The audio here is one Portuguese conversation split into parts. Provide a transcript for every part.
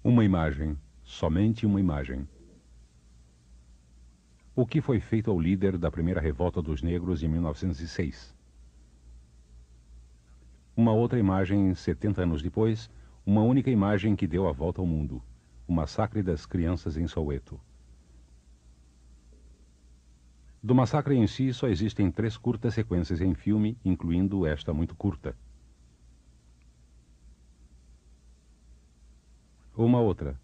Uma imagem, somente uma imagem. O que foi feito ao líder da primeira revolta dos negros em 1906? Uma outra imagem, 70 anos depois, uma única imagem que deu a volta ao mundo: o massacre das crianças em Soweto. Do massacre em si só existem 3 curtas sequências em filme, incluindo esta muito curta. Uma outra.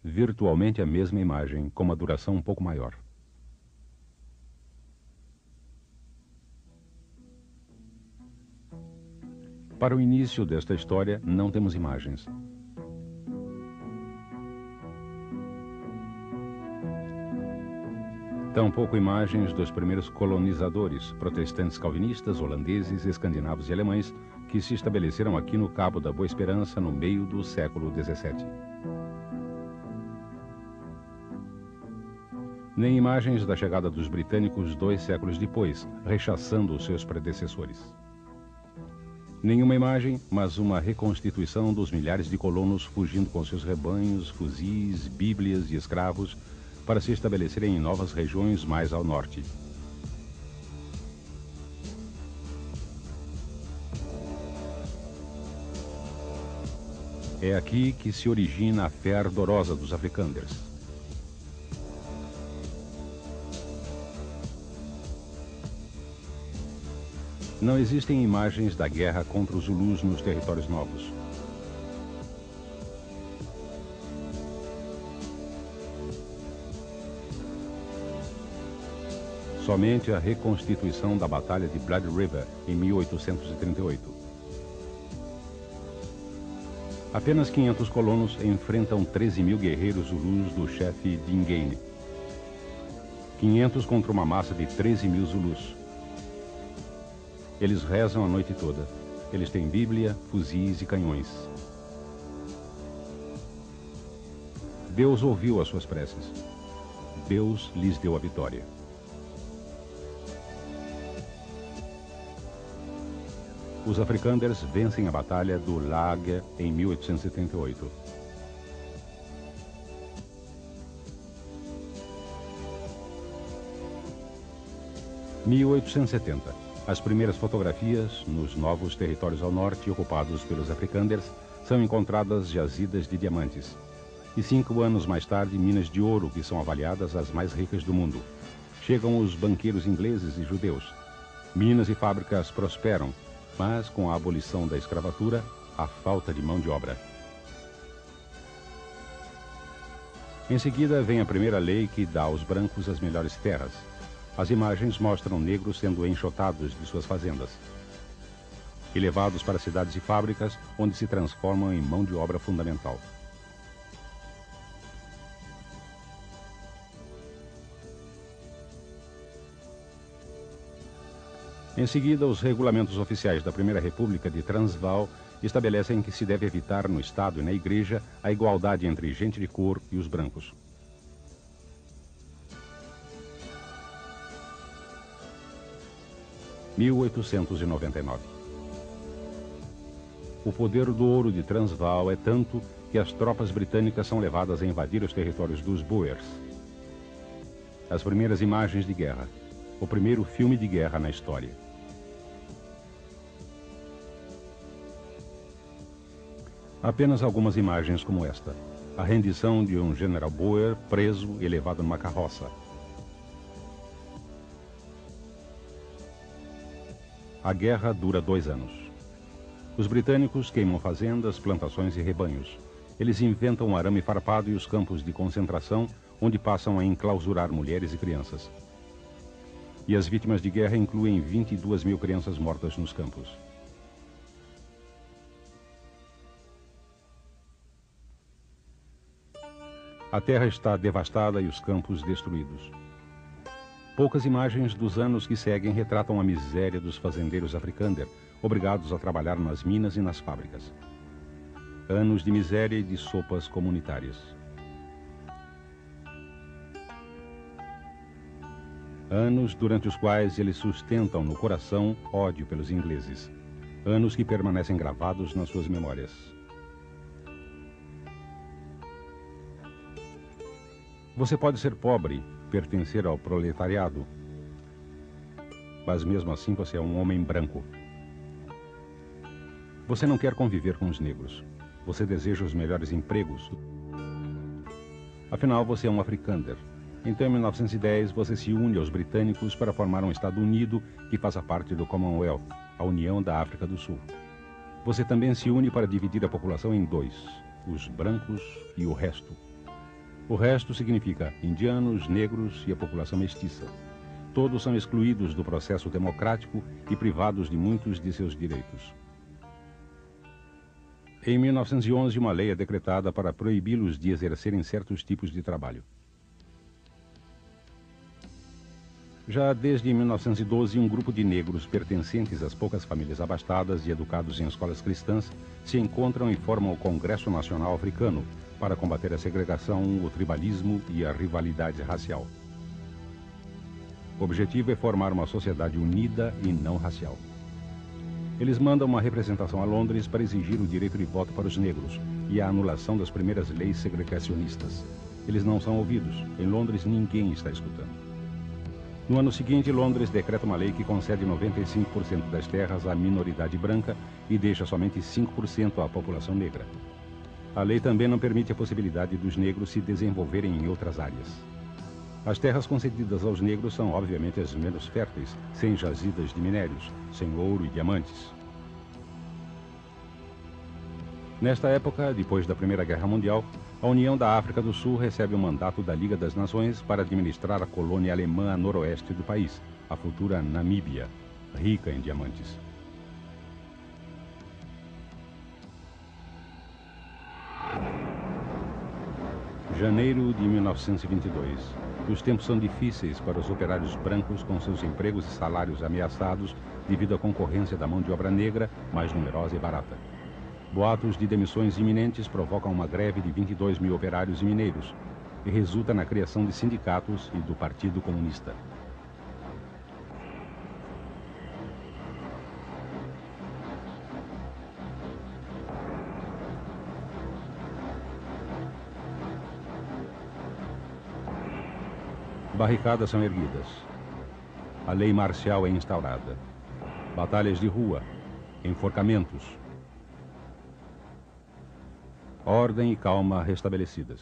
Virtualmente a mesma imagem, com uma duração um pouco maior. Para o início desta história, não temos imagens. Tampouco imagens dos primeiros colonizadores, protestantes calvinistas, holandeses, escandinavos e alemães, que se estabeleceram aqui no Cabo da Boa Esperança no meio do século XVII. Nem imagens da chegada dos britânicos 2 séculos depois, rechaçando os seus predecessores. Nenhuma imagem, mas uma reconstituição dos milhares de colonos fugindo com seus rebanhos, fuzis, bíblias e escravos para se estabelecerem em novas regiões mais ao norte. É aqui que se origina a fé ardorosa dos Afrikanders. Não existem imagens da guerra contra os Zulus nos territórios novos. Somente a reconstituição da Batalha de Blood River, em 1838. Apenas 500 colonos enfrentam 13.000 guerreiros Zulus do chefe Dingane. 500 contra uma massa de 13.000 Zulus. Eles rezam a noite toda. Eles têm Bíblia, fuzis e canhões. Deus ouviu as suas preces. Deus lhes deu a vitória. Os Afrikanders vencem a Batalha do Lague em 1838. Em 1870. As primeiras fotografias nos novos territórios ao norte ocupados pelos Afrikanders são encontradas jazidas de diamantes. E 5 anos mais tarde, minas de ouro, que são avaliadas as mais ricas do mundo. Chegam os banqueiros ingleses e judeus. Minas e fábricas prosperam, mas com a abolição da escravatura, a falta de mão de obra. Em seguida, vem a primeira lei que dá aos brancos as melhores terras. As imagens mostram negros sendo enxotados de suas fazendas e levados para cidades e fábricas, onde se transformam em mão de obra fundamental. Em seguida, os regulamentos oficiais da Primeira República de Transvaal estabelecem que se deve evitar no Estado e na Igreja a igualdade entre gente de cor e os brancos. Em 1899. O poder do ouro de Transvaal é tanto que as tropas britânicas são levadas a invadir os territórios dos Boers. As primeiras imagens de guerra. O primeiro filme de guerra na história. Apenas algumas imagens como esta. A rendição de um general Boer preso e levado numa carroça. A guerra dura 2 anos. Os britânicos queimam fazendas, plantações e rebanhos. Eles inventam o arame farpado e os campos de concentração, onde passam a enclausurar mulheres e crianças. E as vítimas de guerra incluem 22.000 crianças mortas nos campos. A terra está devastada e os campos destruídos. Poucas imagens dos anos que seguem retratam a miséria dos fazendeiros Afrikander, obrigados a trabalhar nas minas e nas fábricas. Anos de miséria e de sopas comunitárias. Anos durante os quais eles sustentam no coração ódio pelos ingleses. anos que permanecem gravados nas suas memórias. Você pode ser pobre, pertencer ao proletariado, mas mesmo assim você é um homem branco. Você não quer conviver com os negros. Você deseja os melhores empregos. Afinal, você é um africânder. Então, em 1910, você se une aos britânicos para formar um Estado Unido que faça parte do Commonwealth, a União da África do Sul. Você também se une para dividir a população em dois, os brancos e o resto. O resto significa indianos, negros e a população mestiça. Todos são excluídos do processo democrático e privados de muitos de seus direitos. Em 1911, uma lei é decretada para proibi-los de exercerem certos tipos de trabalho. Já desde 1912, um grupo de negros pertencentes às poucas famílias abastadas e educados em escolas cristãs se encontram e formam o Congresso Nacional Africano para combater a segregação, o tribalismo e a rivalidade racial. O objetivo é formar uma sociedade unida e não racial. Eles mandam uma representação a Londres para exigir o direito de voto para os negros e a anulação das primeiras leis segregacionistas. Eles não são ouvidos. Em Londres, ninguém está escutando. No ano seguinte, Londres decreta uma lei que concede 95% das terras à minoridade branca e deixa somente 5% à população negra. A lei também não permite a possibilidade dos negros se desenvolverem em outras áreas. As terras concedidas aos negros são, obviamente, as menos férteis, sem jazidas de minérios, sem ouro e diamantes. Nesta época, depois da Primeira Guerra Mundial, a União da África do Sul recebe o mandato da Liga das Nações para administrar a colônia alemã a noroeste do país, a futura Namíbia, rica em diamantes. Janeiro de 1922. Os tempos são difíceis para os operários brancos com seus empregos e salários ameaçados devido à concorrência da mão de obra negra, mais numerosa e barata. Boatos de demissões iminentes provocam uma greve de 22 mil operários e mineiros e resulta na criação de sindicatos e do Partido Comunista. Barricadas são erguidas. A lei marcial é instaurada. Batalhas de rua, enforcamentos. Ordem e calma restabelecidas.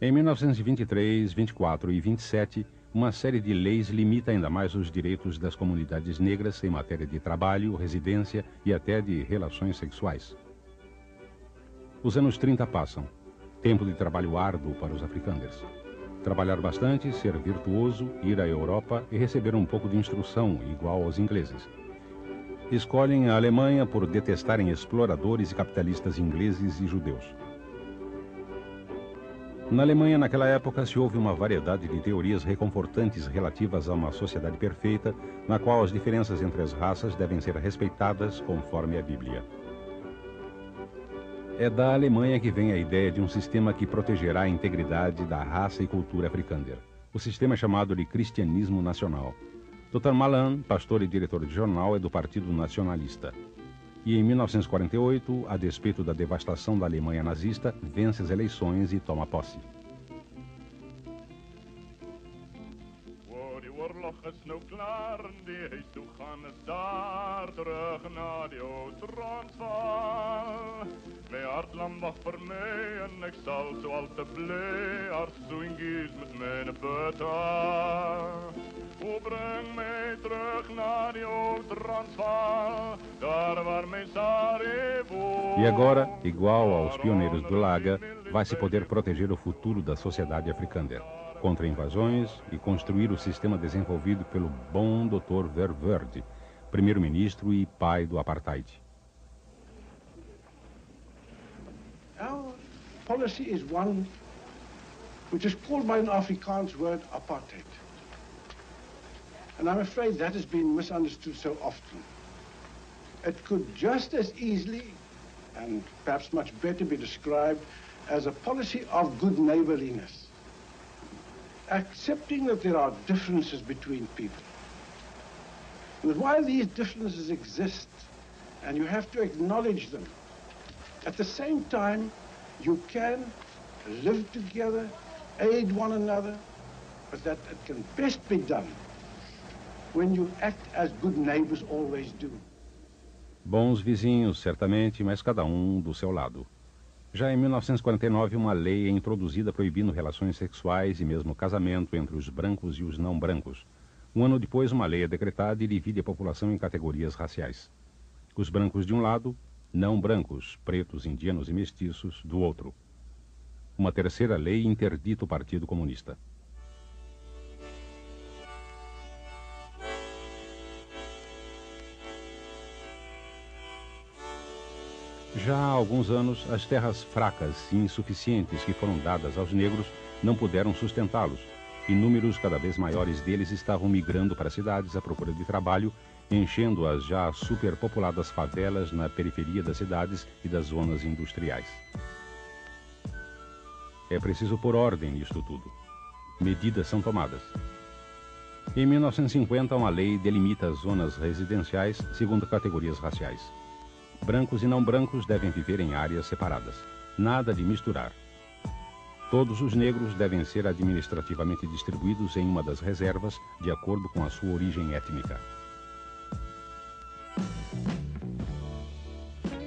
Em 1923, 24 e 27, uma série de leis limita ainda mais os direitos das comunidades negras em matéria de trabalho, residência e até de relações sexuais. Os anos 30 passam. Tempo de trabalho árduo para os africânders. Trabalhar bastante, ser virtuoso, ir à Europa e receber um pouco de instrução, igual aos ingleses. Escolhem a Alemanha por detestarem exploradores e capitalistas ingleses e judeus. Na Alemanha, naquela época, se houve uma variedade de teorias reconfortantes relativas a uma sociedade perfeita, na qual as diferenças entre as raças devem ser respeitadas conforme a Bíblia. É da Alemanha que vem a ideia de um sistema que protegerá a integridade da raça e cultura africânder. O sistema é chamado de Cristianismo Nacional. Dr. Malan, pastor e diretor de jornal, é do Partido Nacionalista. E em 1948, a despeito da devastação da Alemanha nazista, vence as eleições e toma posse. is nou klaar en die huis toe gaan is daar terug na die ou Transvaal. My hart lag vir my en ek sal so al te bly haar soentjies met myne betaal. O bring my terug na die ou Transvaal, daar waar my Sare woon. E agora, igual aos pioneiros do Laga, vai se poder proteger o futuro da sociedade africânder contra invasões e construir o sistema desenvolvido pelo bom Dr. Verwoerd, primeiro-ministro e pai do apartheid. Our policy is one which is called by an Afrikaans word apartheid. And I'm afraid that has been misunderstood so often. It could just as easily and perhaps much better be described as a policy of good neighborliness. Accepting that there are differences between people, And while these differences exist, and you have to acknowledge them, at the same time, you can live together, aid one another, but that it can best be done when you act as good neighbors always do. Bons vizinhos, certamente, mas cada um do seu lado. Já em 1949, uma lei é introduzida proibindo relações sexuais e mesmo casamento entre os brancos e os não brancos. Um ano depois, uma lei é decretada e divide a população em categorias raciais. Os brancos de um lado, não brancos, pretos, indianos e mestiços, do outro. Uma terceira lei interdita o Partido Comunista. Já há alguns anos, as terras fracas e insuficientes que foram dadas aos negros não puderam sustentá-los, e números cada vez maiores deles estavam migrando para cidades à procura de trabalho, enchendo as já superpopuladas favelas na periferia das cidades e das zonas industriais. É preciso pôr ordem nisto tudo. Medidas são tomadas. Em 1950, uma lei delimita as zonas residenciais segundo categorias raciais. Brancos e não brancos devem viver em áreas separadas. Nada de misturar. Todos os negros devem ser administrativamente distribuídos em uma das reservas, de acordo com a sua origem étnica.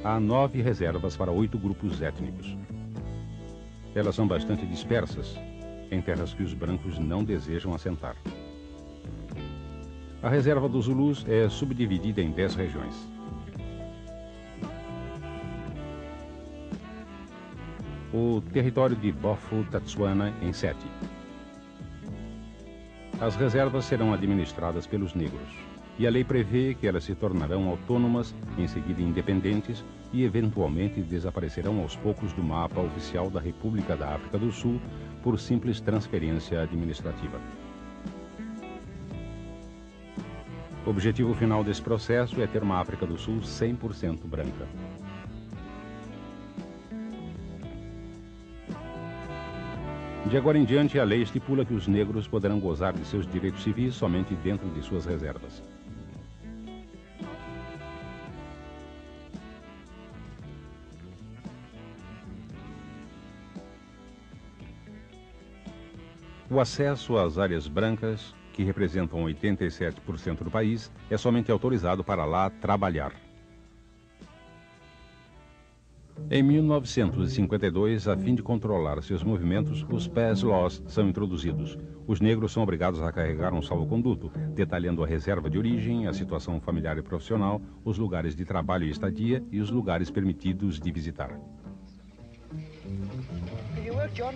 Há 9 reservas para 8 grupos étnicos. Elas são bastante dispersas, em terras que os brancos não desejam assentar. A reserva dos Zulus é subdividida em 10 regiões. O território de Bofu-Tatsuana em 7. As reservas serão administradas pelos negros, e a lei prevê que elas se tornarão autônomas, em seguida independentes, e eventualmente desaparecerão aos poucos do mapa oficial da República da África do Sul por simples transferência administrativa. O objetivo final desse processo é ter uma África do Sul 100% branca. De agora em diante, a lei estipula que os negros poderão gozar de seus direitos civis somente dentro de suas reservas. O acesso às áreas brancas, que representam 87% do país, é somente autorizado para lá trabalhar. Em 1952, a fim de controlar seus movimentos, os Pass Laws são introduzidos. Os negros são obrigados a carregar um salvo-conduto, detalhando a reserva de origem, a situação familiar e profissional, os lugares de trabalho e estadia e os lugares permitidos de visitar. Can you work, John?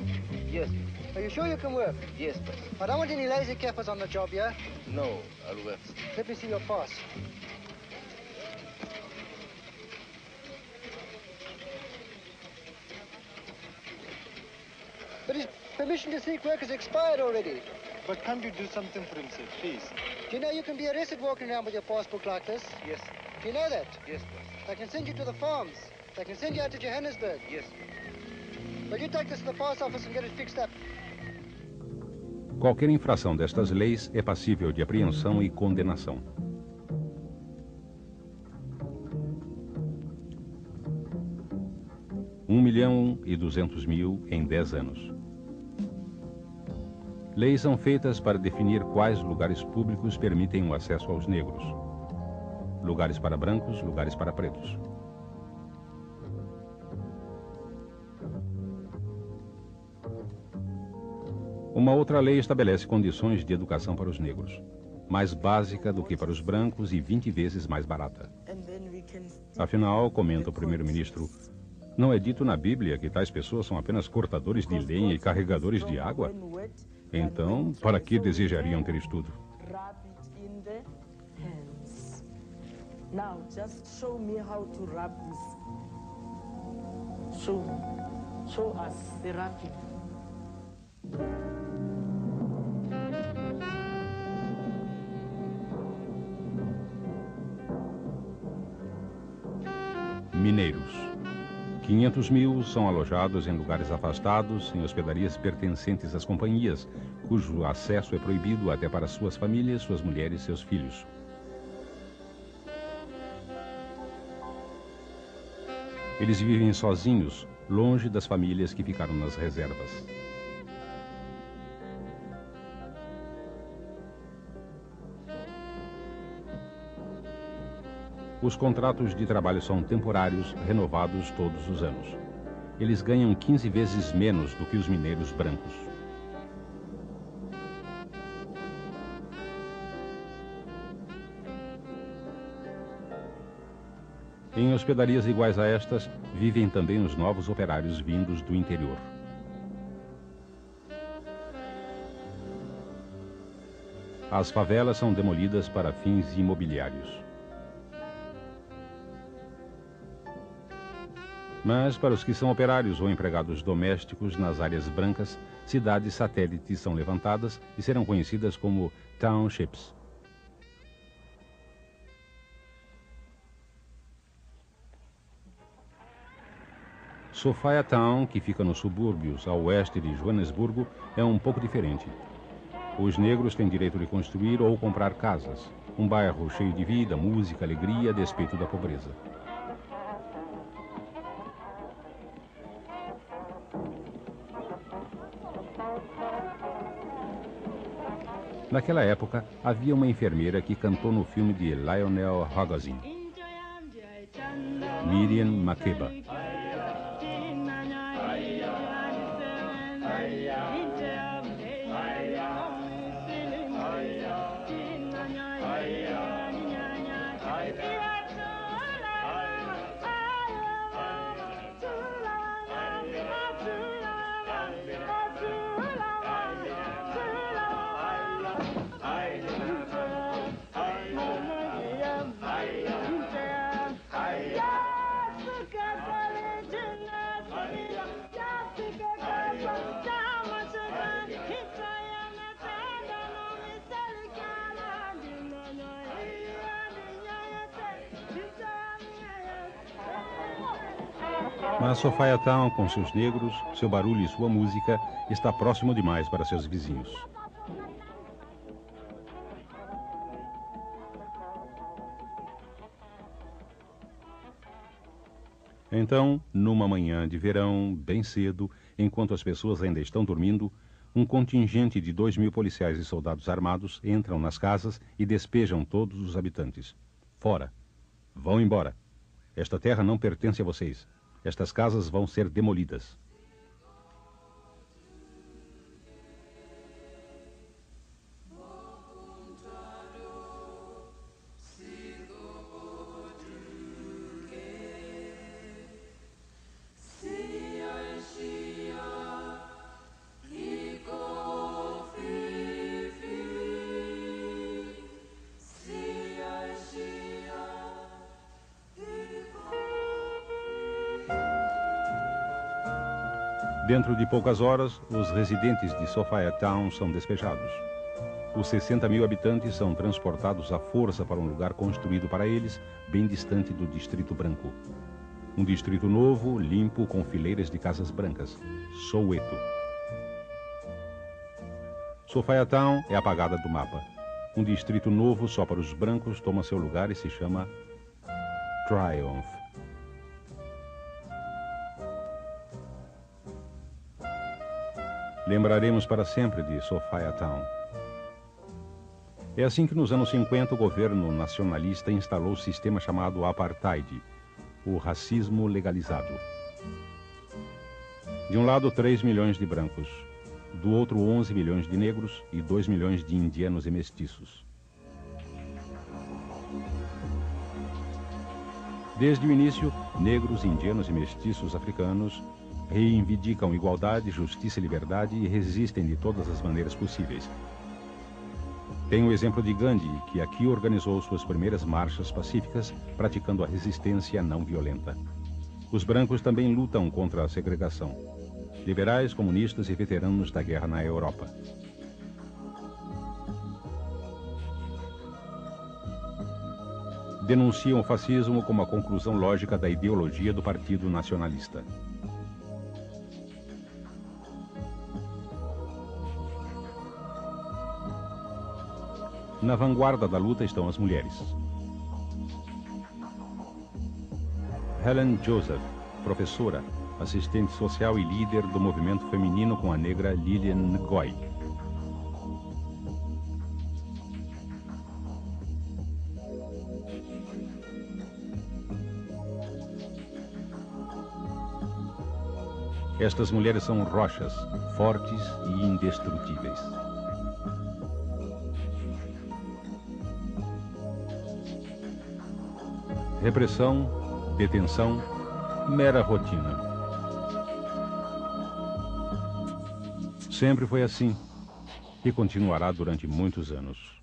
Yes. Are you sure you can work? Yes, boss. I don't want any lazy campers on the job, yeah? No, I'll work. Let me see your pass. But his permission to seek work has expired already. But can't you do something for him, sir, please? Do you know you can be arrested walking around with your passbook like this? Yes. Do you know that? Yes, boss. They can send you to the farms. They can send you out to Johannesburg. Yes. Well, you take this to the pass office and get it fixed up. Qualquer infração destas leis é passível de apreensão e condenação. $1.200.000 em 10 anos. Leis são feitas para definir quais lugares públicos permitem o acesso aos negros. Lugares para brancos, lugares para pretos. Uma outra lei estabelece condições de educação para os negros, mais básica do que para os brancos e 20 vezes mais barata. Afinal, comenta o primeiro-ministro, não é dito na Bíblia que tais pessoas são apenas cortadores de lenha e carregadores de água? Então, para que desejariam ter estudo? Now, just show me how to rub this. Show us the rubbing. Mineiros. 500.000 são alojados em lugares afastados, em hospedarias pertencentes às companhias, cujo acesso é proibido até para suas famílias, suas mulheres e seus filhos. Eles vivem sozinhos, longe das famílias que ficaram nas reservas. Os contratos de trabalho são temporários, renovados todos os anos. Eles ganham 15 vezes menos do que os mineiros brancos. Em hospedarias iguais a estas, vivem também os novos operários vindos do interior. As favelas são demolidas para fins imobiliários. Mas, para os que são operários ou empregados domésticos nas áreas brancas, cidades satélites são levantadas e serão conhecidas como townships. Sophiatown, que fica nos subúrbios a oeste de Joanesburgo, é um pouco diferente. Os negros têm direito de construir ou comprar casas. Um bairro cheio de vida, música, alegria, a despeito da pobreza. Naquela época, havia uma enfermeira que cantou no filme de Lionel Hogazin, Miriam Makeba. Mas Sophiatown, com seus negros, seu barulho e sua música, está próximo demais para seus vizinhos. Então, numa manhã de verão, bem cedo, enquanto as pessoas ainda estão dormindo, um contingente de 2.000 policiais e soldados armados entram nas casas e despejam todos os habitantes. Fora. Vão embora. Esta terra não pertence a vocês. Estas casas vão ser demolidas. Dentro de poucas horas, os residentes de Sophiatown são despejados. Os 60.000 habitantes são transportados à força para um lugar construído para eles, bem distante do Distrito Branco. Um distrito novo, limpo, com fileiras de casas brancas. Soweto. Sophiatown é apagada do mapa. Um distrito novo só para os brancos toma seu lugar e se chama Triumph. Lembraremos para sempre de Sophiatown. É assim que nos anos 50 o governo nacionalista instalou o sistema chamado Apartheid, o racismo legalizado. De um lado, 3 milhões de brancos, do outro 11 milhões de negros e 2 milhões de indianos e mestiços. Desde o início, negros, indianos e mestiços africanos reivindicam igualdade, justiça e liberdade e resistem de todas as maneiras possíveis. Tem o exemplo de Gandhi, que aqui organizou suas primeiras marchas pacíficas, praticando a resistência não violenta. Os brancos também lutam contra a segregação. Liberais, comunistas e veteranos da guerra na Europa. Denunciam o fascismo como a conclusão lógica da ideologia do Partido Nacionalista. Na vanguarda da luta estão as mulheres. Helen Joseph, professora, assistente social e líder do movimento feminino com a negra Lillian Ngoyi. Estas mulheres são rochas, fortes e indestrutíveis. Repressão, detenção, mera rotina. Sempre foi assim e continuará durante muitos anos.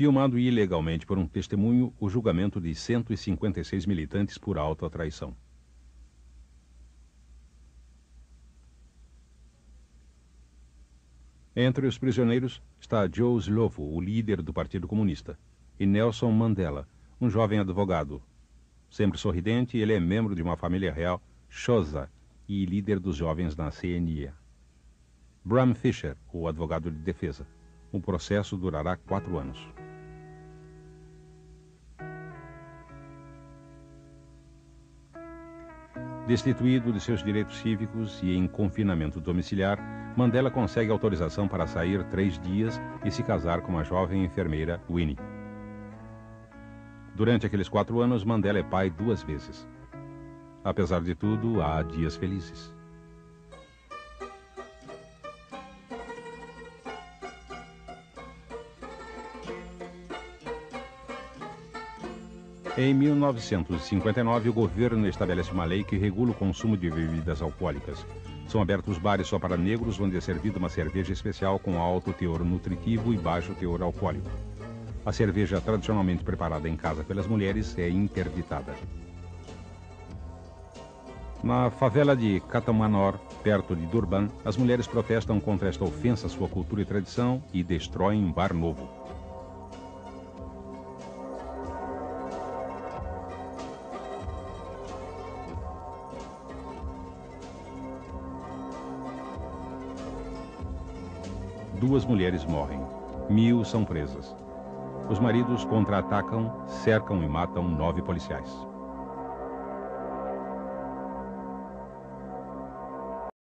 Filmado ilegalmente por um testemunho, o julgamento de 156 militantes por autotraição. Entre os prisioneiros está Joe Slovo, o líder do Partido Comunista, e Nelson Mandela, um jovem advogado. Sempre sorridente, ele é membro de uma família real, Xhosa, e líder dos jovens na CNA. Bram Fischer, o advogado de defesa. O processo durará 4 anos. Destituído de seus direitos cívicos e em confinamento domiciliar, Mandela consegue autorização para sair 3 dias e se casar com a jovem enfermeira Winnie. Durante aqueles 4 anos, Mandela é pai 2 vezes. Apesar de tudo, há dias felizes. Em 1959, o governo estabelece uma lei que regula o consumo de bebidas alcoólicas. São abertos bares só para negros, onde é servida uma cerveja especial com alto teor nutritivo e baixo teor alcoólico. A cerveja tradicionalmente preparada em casa pelas mulheres é interditada. Na favela de Katamanor, perto de Durban, as mulheres protestam contra esta ofensa à sua cultura e tradição e destroem um bar novo. Duas mulheres morrem. 1000 são presas. Os maridos contra-atacam, cercam e matam 9 policiais.